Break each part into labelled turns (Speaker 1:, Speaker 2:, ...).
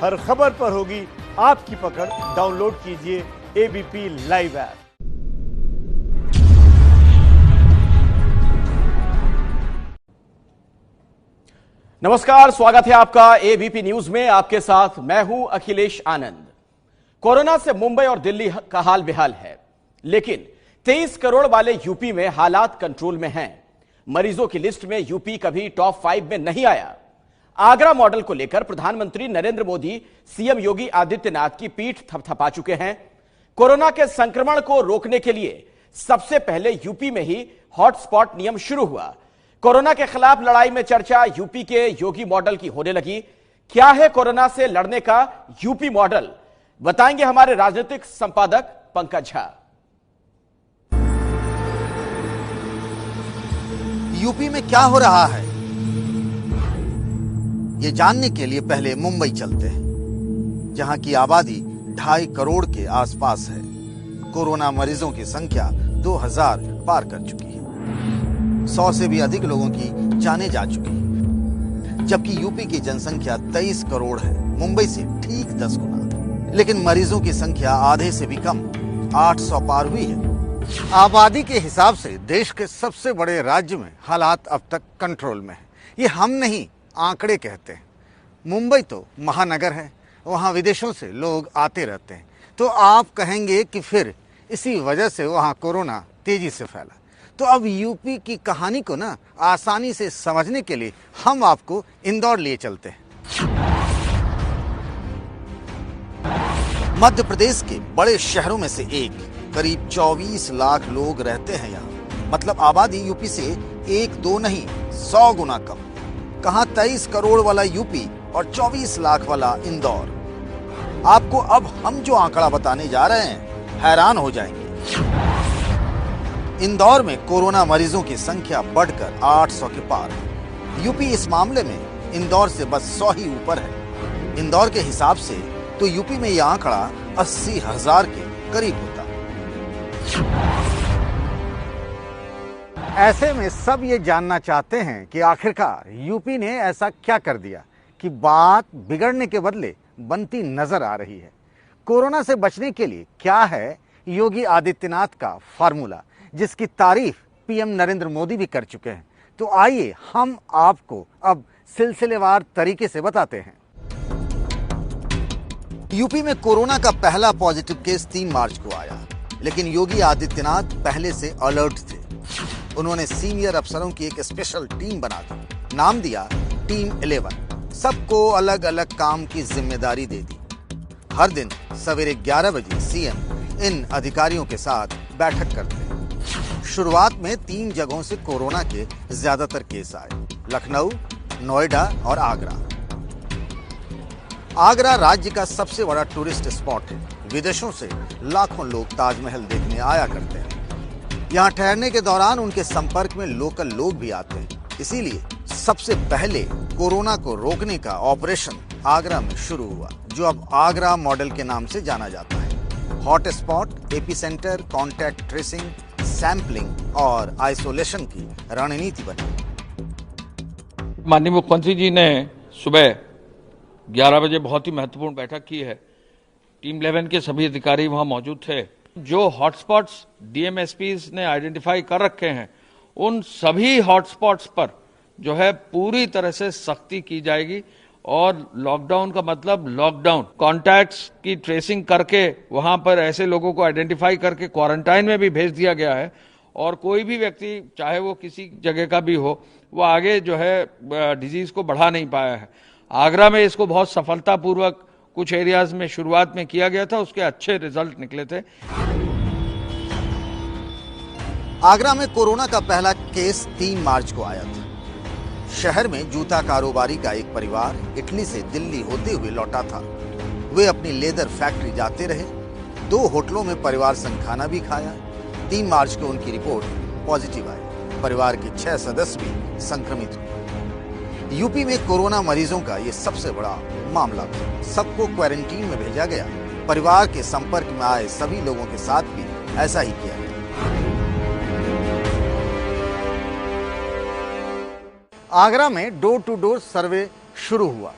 Speaker 1: हर खबर पर होगी आपकी पकड़। डाउनलोड कीजिए एबीपी लाइव ऐप। नमस्कार, स्वागत है आपका एबीपी न्यूज में। आपके साथ मैं हूं अखिलेश आनंद। कोरोना से मुंबई और दिल्ली का हाल बेहाल है, लेकिन 23 करोड़ वाले यूपी में हालात कंट्रोल में हैं। मरीजों की लिस्ट में यूपी कभी टॉप 5 में नहीं आया। आगरा मॉडल को लेकर प्रधानमंत्री नरेंद्र मोदी सीएम योगी आदित्यनाथ की पीठ थपथपा चुके हैं। कोरोना के संक्रमण को रोकने के लिए सबसे पहले यूपी में ही हॉटस्पॉट नियम शुरू हुआ। कोरोना के खिलाफ लड़ाई में चर्चा यूपी के योगी मॉडल की होने लगी। क्या है कोरोना से लड़ने का यूपी मॉडल, बताएंगे हमारे राजनीतिक संपादक पंकज झा।
Speaker 2: यूपी में क्या हो रहा है, ये जानने के लिए पहले मुंबई चलते हैं, जहां की आबादी 2.5 करोड़ के आसपास है। कोरोना मरीजों की संख्या 2000 पार कर चुकी है। 100 से भी अधिक लोगों की जानें जा चुकी है, जबकि यूपी की जनसंख्या 23 करोड़ है, मुंबई से ठीक 10 गुना। लेकिन मरीजों की संख्या आधे से भी कम, 800 पार हुई है। आबादी के हिसाब से देश के सबसे बड़े राज्य में हालात अब तक कंट्रोल में है। ये हम नहीं, आंकड़े कहते हैं। मुंबई तो महानगर है, वहां विदेशों से लोग आते रहते हैं, तो आप कहेंगे कि फिर इसी वजह से वहां कोरोना तेजी से फैला। तो अब यूपी की कहानी को ना आसानी से समझने के लिए हम आपको इंदौर लिए चलते हैं। मध्य प्रदेश के बड़े शहरों में से एक, करीब 24 लाख लोग रहते हैं यहाँ। मतलब आबादी यूपी से 1-2 नहीं, 100 गुना कम। कहां 23 करोड़ वाला यूपी और 24 लाख वाला इंदौर। आपको अब हम जो आंकड़ा बताने जा रहे हैं, हैरान हो जाएंगे। इंदौर में कोरोना मरीजों की संख्या बढ़कर 800 के पार है। यूपी इस मामले में इंदौर से बस 100 ही ऊपर है। इंदौर के हिसाब से तो यूपी में यह आंकड़ा 80,000 के करीब होता। ऐसे में सब ये जानना चाहते हैं कि आखिरकार यूपी ने ऐसा क्या कर दिया कि बात बिगड़ने के बदले बनती नजर आ रही है। कोरोना से बचने के लिए क्या है योगी आदित्यनाथ का फार्मूला, जिसकी तारीफ पीएम नरेंद्र मोदी भी कर चुके हैं। तो आइए हम आपको अब सिलसिलेवार तरीके से बताते हैं। यूपी में कोरोना का पहला पॉजिटिव केस 3 मार्च को आया, लेकिन योगी आदित्यनाथ पहले से अलर्ट थे। उन्होंने सीनियर अफसरों की एक स्पेशल टीम बना दी, नाम दिया टीम 11। सबको अलग अलग काम की जिम्मेदारी दे दी। हर दिन सवेरे 11 बजे सीएम इन अधिकारियों के साथ बैठक करते हैं। शुरुआत में 3 जगहों से कोरोना के ज्यादातर केस आए, लखनऊ, नोएडा और आगरा। आगरा राज्य का सबसे बड़ा टूरिस्ट स्पॉट है। विदेशों से लाखों लोग ताजमहल देखने आया करते हैं। यहाँ ठहरने के दौरान उनके संपर्क में लोकल लोग भी आते हैं। इसीलिए सबसे पहले कोरोना को रोकने का ऑपरेशन आगरा में शुरू हुआ, जो अब आगरा मॉडल के नाम से जाना जाता है। Hot spot, epicentre, contact tracing, sampling और आइसोलेशन की रणनीति बनी।
Speaker 3: माननीय मुख्यमंत्री जी ने सुबह 11 बजे बहुत ही महत्वपूर्ण बैठक की है। टीम 11 के सभी अधिकारी वहां मौजूद थे। जो हॉटस्पॉट्स डीएमएसपीज ने आइडेंटिफाई कर रखे हैं, उन सभी हॉटस्पॉट्स पर जो है पूरी तरह से सख्ती की जाएगी। और लॉकडाउन का मतलब लॉकडाउन, कॉन्टैक्ट्स की ट्रेसिंग करके वहां पर ऐसे लोगों को आइडेंटिफाई करके क्वारंटाइन में भी भेज दिया गया है। और कोई भी व्यक्ति, चाहे वो किसी जगह का भी हो, वो आगे जो है डिजीज को बढ़ा नहीं पाया है। आगरा में इसको बहुत सफलतापूर्वक कुछ एरियाज में शुरुआत में किया गया था, उसके अच्छे रिजल्ट निकले थे।
Speaker 2: आगरा में कोरोना का पहला केस 3 मार्च को आया था। शहर में जूता कारोबारी का एक परिवार इटली से दिल्ली होते हुए लौटा था। वे अपनी लेदर फैक्ट्री जाते रहे। 2 होटलों में परिवार संग खाना भी खाया। 3 मार्च को उनकी रिपोर्ट पॉजिटिव आई। परिवार के 6 सदस्य भी संक्रमित हुए। यूपी में कोरोना मरीजों का ये सबसे बड़ा मामला था। सबको क्वारंटीन में भेजा गया। परिवार के संपर्क में आए सभी लोगों के साथ भी ऐसा ही किया गया। आगरा में डोर टू डोर सर्वे शुरू हुआ।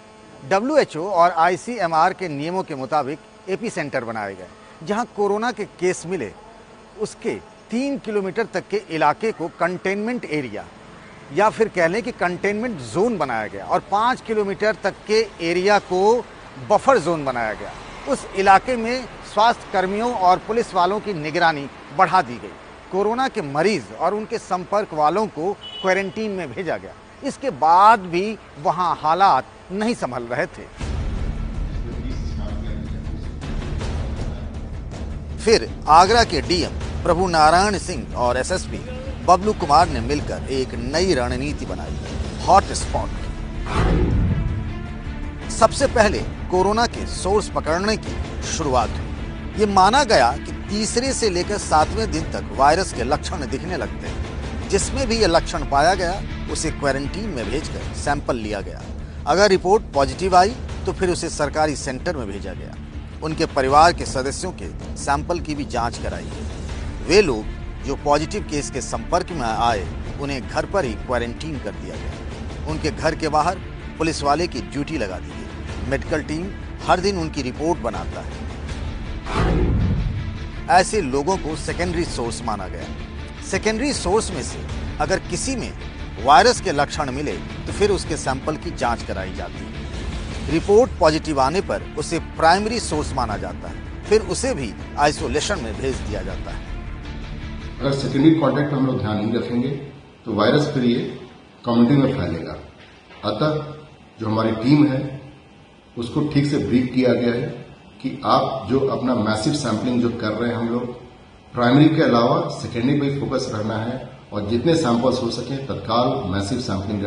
Speaker 2: WHO और ICMR के नियमों के मुताबिक एपी सेंटर बनाए गए, जहां कोरोना के केस मिले उसके 3 किलोमीटर तक के इलाके को कंटेनमेंट एरिया या फिर कह लें कि कंटेनमेंट जोन बनाया गया और 5 किलोमीटर तक के एरिया को बफर जोन बनाया गया। उस इलाके में स्वास्थ्य कर्मियों और पुलिस वालों की निगरानी बढ़ा दी गई। कोरोना के मरीज और उनके संपर्क वालों को क्वारंटीन में भेजा गया। इसके बाद भी वहां हालात नहीं संभल रहे थे। फिर आगरा के डीएम प्रभु नारायण सिंह और एसएसपी बबलू कुमार ने मिलकर एक नई रणनीति बनाई, हॉट स्पॉट। सबसे पहले कोरोना के सोर्स पकड़ने की शुरुआत हुई। ये माना गया कि तीसरे से लेकर 7वें दिन तक वायरस के लक्षण दिखने लगते हैं। जिसमें भी ये लक्षण पाया गया उसे क्वारंटीन में भेजकर सैंपल लिया गया। अगर रिपोर्ट पॉजिटिव आई तो फिर उसे सरकारी सेंटर में भेजा गया। उनके परिवार के सदस्यों के सैंपल की भी जांच कराई गई। वे लोग जो पॉजिटिव केस के संपर्क में आए उन्हें घर पर ही क्वारंटीन कर दिया गया। उनके घर के बाहर पुलिस वाले की ड्यूटी लगा दी गई। मेडिकल टीम हर दिन उनकी रिपोर्ट बनाता है। ऐसे लोगों को सेकेंडरी सोर्स माना गया। सेकेंडरी सोर्स में से अगर किसी में वायरस के लक्षण मिले तो फिर उसके सैंपल की जांच कराई जाती है। रिपोर्ट पॉजिटिव आने पर उसे प्राइमरी सोर्स माना जाता है। फिर उसे भी आइसोलेशन में भेज दिया जाता है।
Speaker 4: अगर सेकेंडरी कॉन्टैक्ट में हम लोग ध्यान नहीं रखेंगे तो वायरस फिर ये कम्युनिटी में फैलेगा। अतः जो हमारी टीम है उसको ठीक से ब्रीफ किया गया है कि आप जो अपना मैसिव सैंपलिंग जो कर रहे हैं हम लोग, प्राइमरी के अलावा सेकेंडरी पे फोकस रहना है और जितने सैंपल्स हो सके तत्काल मैसिव सैंपलिंग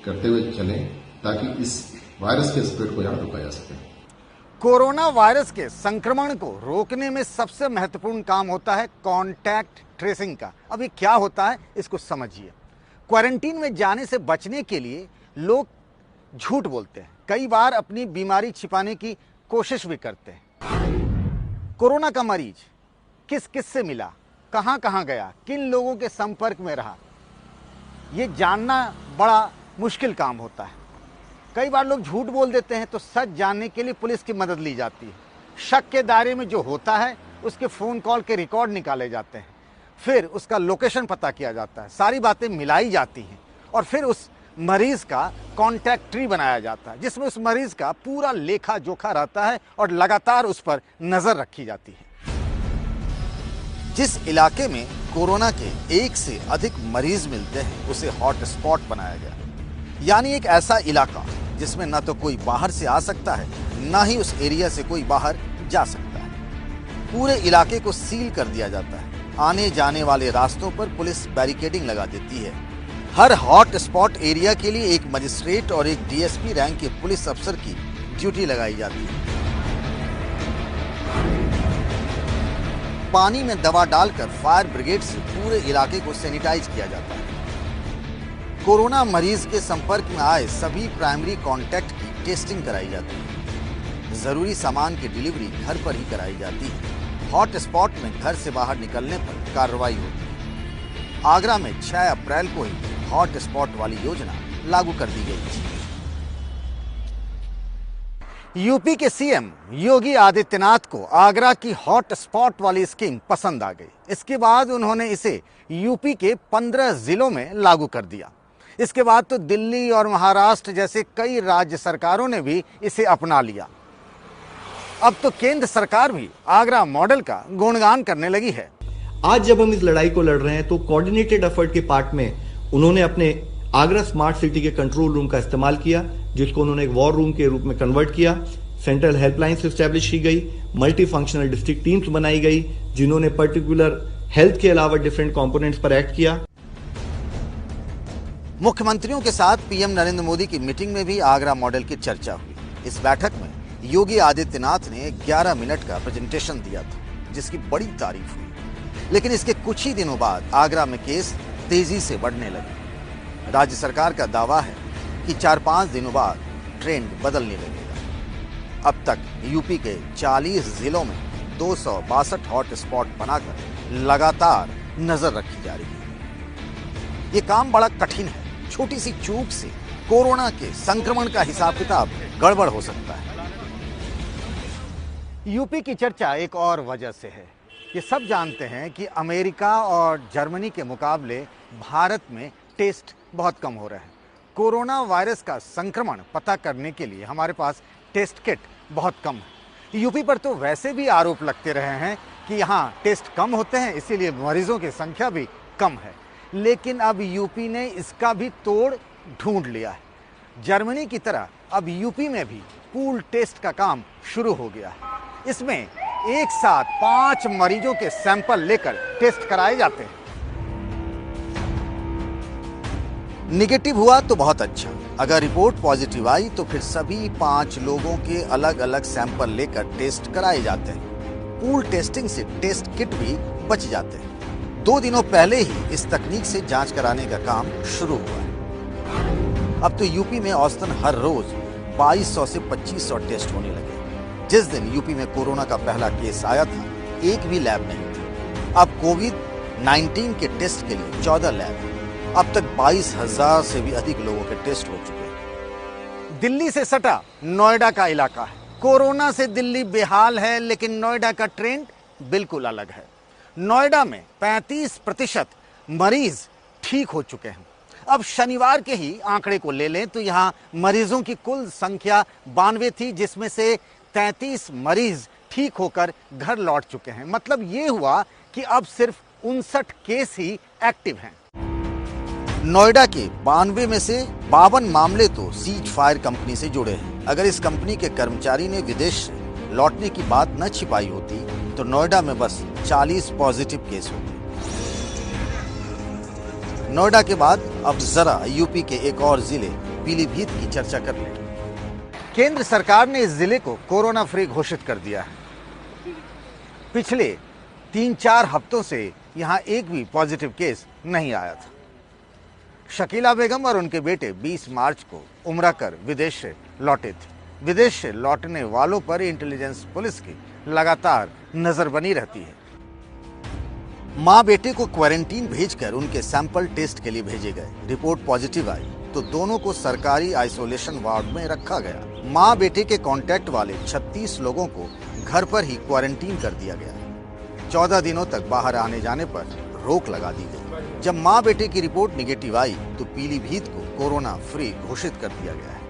Speaker 4: करते हुए चलें ताकि इस वायरस के स्प्रेड को यहाँ रोका जा सके।
Speaker 2: कोरोना वायरस के संक्रमण को रोकने में सबसे महत्वपूर्ण काम होता है कॉन्टैक्ट ट्रेसिंग का। अब ये क्या होता है इसको समझिए। क्वारंटीन में जाने से बचने के लिए लोग झूठ बोलते हैं, कई बार अपनी बीमारी छिपाने की कोशिश भी करते हैं। कोरोना का मरीज किस किस से मिला, कहां कहां गया, किन लोगों के संपर्क में रहा, ये जानना बड़ा मुश्किल काम होता है। कई बार लोग झूठ बोल देते हैं तो सच जानने के लिए पुलिस की मदद ली जाती है। शक के दायरे में जो होता है उसके फोन कॉल के रिकॉर्ड निकाले जाते हैं, फिर उसका लोकेशन पता किया जाता है, सारी बातें मिलाई जाती हैं और फिर उस मरीज का कॉन्टैक्ट ट्री बनाया जाता है जिसमें उस मरीज का पूरा लेखा जोखा रहता है और लगातार उस पर नजर रखी जाती है। जिस इलाके में कोरोना के 1 से अधिक मरीज मिलते हैं उसे हॉट स्पॉट बनाया गया, यानी एक ऐसा इलाका जिसमें ना तो कोई बाहर से आ सकता है ना ही उस एरिया से कोई बाहर जा सकता है। पूरे इलाके को सील कर दिया जाता है। आने जाने वाले रास्तों पर पुलिस बैरिकेडिंग लगा देती है। हर हॉट स्पॉट एरिया के लिए एक मजिस्ट्रेट और एक डीएसपी रैंक के पुलिस अफसर की ड्यूटी लगाई जाती है। पानी में दवा डालकर फायर ब्रिगेड से पूरे इलाके को सैनिटाइज किया जाता है। कोरोना मरीज के संपर्क में आए सभी प्राइमरी कॉन्टैक्ट की टेस्टिंग कराई जाती है। जरूरी सामान की डिलीवरी घर पर ही कराई जाती है। हॉट स्पॉट में घर से बाहर निकलने पर कार्रवाई होती है। आगरा में 6 अप्रैल को ही हॉट स्पॉट वाली योजना लागू कर दी गई थी। यूपी के सीएम योगी आदित्यनाथ को आगरा की हॉट स्पॉट वाली स्कीम पसंद आ गई। इसके बाद उन्होंने इसे यूपी के 15 जिलों में लागू कर दिया। इसके बाद तो दिल्ली और महाराष्ट्र जैसे कई राज्य सरकारों ने भी इसे अपना लिया। अब तो केंद्र सरकार भी आगरा मॉडल का गुणगान करने लगी है।
Speaker 5: आज जब हम इस लड़ाई को लड़ रहे हैं तो कोऑर्डिनेटेड एफर्ट के पार्ट में उन्होंने अपने आगरा स्मार्ट सिटी के कंट्रोल रूम का इस्तेमाल किया, जिसको उन्होंने एक वॉर रूम के रूप में कन्वर्ट किया। सेंट्रल हेल्पलाइन स्टैब्लिश की गई, मल्टी फंक्शनल डिस्ट्रिक्ट टीम्स बनाई गई जिन्होंने पर्टिकुलर हेल्थ के अलावा डिफरेंट कंपोनेंट्स पर एक्ट किया।
Speaker 2: मुख्यमंत्रियों के साथ पीएम नरेंद्र मोदी की मीटिंग में भी आगरा मॉडल की चर्चा हुई। इस बैठक में योगी आदित्यनाथ ने 11 मिनट का प्रेजेंटेशन दिया था जिसकी बड़ी तारीफ हुई। लेकिन इसके कुछ ही दिनों बाद आगरा में केस तेजी से बढ़ने लगे। राज्य सरकार का दावा है कि 4-5 दिनों बाद ट्रेंड बदलने लगेगा। अब तक यूपी के 40 जिलों में 262 हॉट स्पॉट बनाकर लगातार नजर रखी जा रही है। ये काम बड़ा कठिन है। छोटी सी चूक से कोरोना के संक्रमण का हिसाब किताब गड़बड़ हो सकता है। यूपी की चर्चा एक और वजह से है। ये सब जानते हैं कि अमेरिका और जर्मनी के मुकाबले भारत में टेस्ट बहुत कम हो रहा है। कोरोना वायरस का संक्रमण पता करने के लिए हमारे पास टेस्ट किट बहुत कम है। यूपी पर तो वैसे भी आरोप लगते रहे हैं कि यहाँ टेस्ट कम होते हैं, इसीलिए मरीजों की संख्या भी कम है। लेकिन अब यूपी ने इसका भी तोड़ ढूंढ लिया है। जर्मनी की तरह अब यूपी में भी पूल टेस्ट का काम शुरू हो गया है। इसमें एक साथ 5 मरीजों के सैंपल लेकर टेस्ट कराए जाते हैं। निगेटिव हुआ तो बहुत अच्छा, अगर रिपोर्ट पॉजिटिव आई तो फिर सभी 5 लोगों के अलग अलग सैंपल लेकर टेस्ट कराए जाते हैं। पूल टेस्टिंग से टेस्ट किट भी बच जाते हैं। 2 दिनों पहले ही इस तकनीक से जांच कराने का काम शुरू हुआ है। अब तो यूपी में औसतन हर रोज 2200 से 2500 टेस्ट होने लगे। जिस दिन यूपी में कोरोना का पहला केस आया था, एक भी लैब नहीं थी। अब कोविड-19 के टेस्ट के लिए 14 लैब। अब तक 22,000 से भी अधिक लोगों के टेस्ट हो चुके हैं। दिल्ली से सटा नोएडा का इलाका है। कोरोना से दिल्ली बेहाल है, लेकिन नोएडा का ट्रेंड बिल्कुल अलग है। नोएडा में 35% मरीज ठीक हो चुके हैं। अब शनिवार के ही आंकड़े को ले लें तो यहां मरीजों की कुल संख्या 92 थी, जिसमें से 33 मरीज ठीक होकर घर लौट चुके हैं। मतलब ये हुआ कि अब सिर्फ 59 केस ही एक्टिव हैं। नोएडा के 92 में से 52 मामले तो सीज फायर कंपनी से जुड़े हैं। अगर इस कंपनी के कर्मचारी ने विदेश से लौटने की बात न छिपाई होती तो नोएडा में बस 40 पॉजिटिव केस होते। नोएडा के बाद अब जरा यूपी के एक और जिले पीलीभीत की चर्चा कर लें। केंद्र सरकार ने इस जिले को कोरोना फ्री घोषित कर दिया है। पिछले 3-4 हफ्तों से यहां एक भी पॉजिटिव केस नहीं आया था। शकीला बेगम और उनके बेटे 20 मार्च को उम्रा कर विदेश से लौटे थे। विदेश से लौटने वालों पर इंटेलिजेंस पुलिस की लगातार नजर बनी रहती है। मां बेटे को क्वारंटीन भेजकर उनके सैंपल टेस्ट के लिए भेजे गए। रिपोर्ट पॉजिटिव आई तो दोनों को सरकारी आइसोलेशन वार्ड में रखा गया। मां बेटे के कांटेक्ट वाले 36 लोगों को घर पर ही क्वारंटीन कर दिया गया। 14 दिनों तक बाहर आने जाने पर रोक लगा दी गई। जब मां बेटे की रिपोर्ट निगेटिव आई तो पीलीभीत को कोरोना फ्री घोषित कर दिया गया है।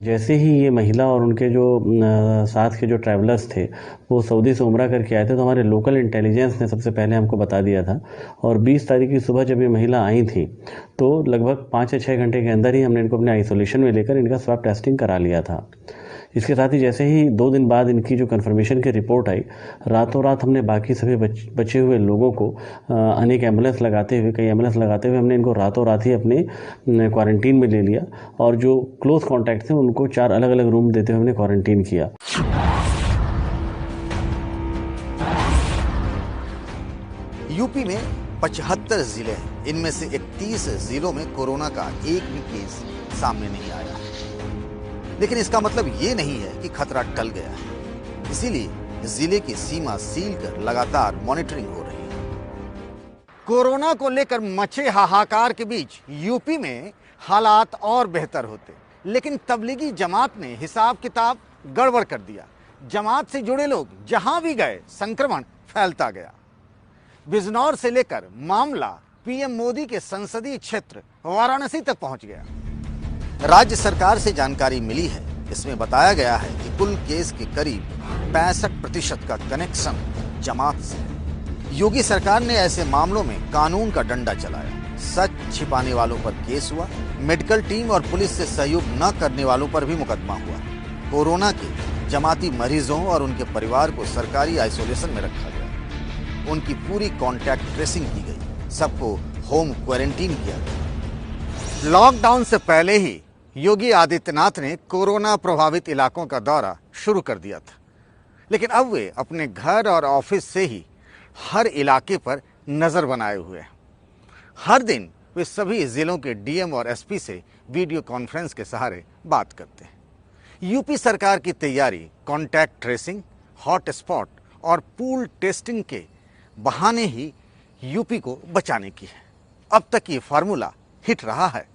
Speaker 6: जैसे ही ये महिला और उनके जो साथ के जो ट्रैवलर्स थे वो सऊदी से उम्रा करके आए थे, तो हमारे लोकल इंटेलिजेंस ने सबसे पहले हमको बता दिया था। और 20 तारीख की सुबह जब ये महिला आई थी तो लगभग 5 या 6 घंटे के अंदर ही हमने इनको अपने आइसोलेशन में लेकर इनका स्वैब टेस्टिंग करा लिया था। इसके साथ ही जैसे ही 2 दिन बाद इनकी जो कन्फर्मेशन की रिपोर्ट आई, रातों रात हमने बाकी सभी बचे हुए लोगों को अनेक एम्बुलेंस लगाते हुए हमने इनको रातों रात ही अपने क्वारंटीन में ले लिया। और जो क्लोज कॉन्टैक्ट थे उनको 4 अलग अलग रूम देते हुए हमने क्वारंटीन किया।
Speaker 2: यूपी में 75 जिले हैं। इनमें से 31 जिलों में कोरोना का एक भी केस सामने नहीं आया है। लेकिन इसका मतलब ये नहीं है कि खतरा टल गया है। इसीलिए जिले की सीमा सील कर लगातार मॉनिटरिंग हो रही है। कोरोना को लेकर मचे हाहाकार के बीच यूपी में हालात और बेहतर होते, लेकिन तबलीगी जमात ने हिसाब किताब गड़बड़ कर दिया। जमात से जुड़े लोग जहां भी गए संक्रमण फैलता गया। बिजनौर से लेकर मामला पीएम मोदी के संसदीय क्षेत्र वाराणसी तक पहुंच गया। राज्य सरकार से जानकारी मिली है, इसमें बताया गया है कि कुल केस के करीब 65% का कनेक्शन जमात से है। योगी सरकार ने ऐसे मामलों में कानून का डंडा चलाया। सच छिपाने वालों पर केस हुआ। मेडिकल टीम और पुलिस से सहयोग न करने वालों पर भी मुकदमा हुआ। कोरोना के जमाती मरीजों और उनके परिवार को सरकारी आइसोलेशन में रखा गया। उनकी पूरी कॉन्टैक्ट ट्रेसिंग की गई। सबको होम क्वारंटीन किया गया। लॉकडाउन से पहले ही योगी आदित्यनाथ ने कोरोना प्रभावित इलाकों का दौरा शुरू कर दिया था, लेकिन अब वे अपने घर और ऑफिस से ही हर इलाके पर नजर बनाए हुए हैं। हर दिन वे सभी जिलों के डीएम और एसपी से वीडियो कॉन्फ्रेंस के सहारे बात करते हैं। यूपी सरकार की तैयारी कॉन्टैक्ट ट्रेसिंग, हॉटस्पॉट और पूल टेस्टिंग के बहाने ही यूपी को बचाने की है। अब तक ये फार्मूला हिट रहा है।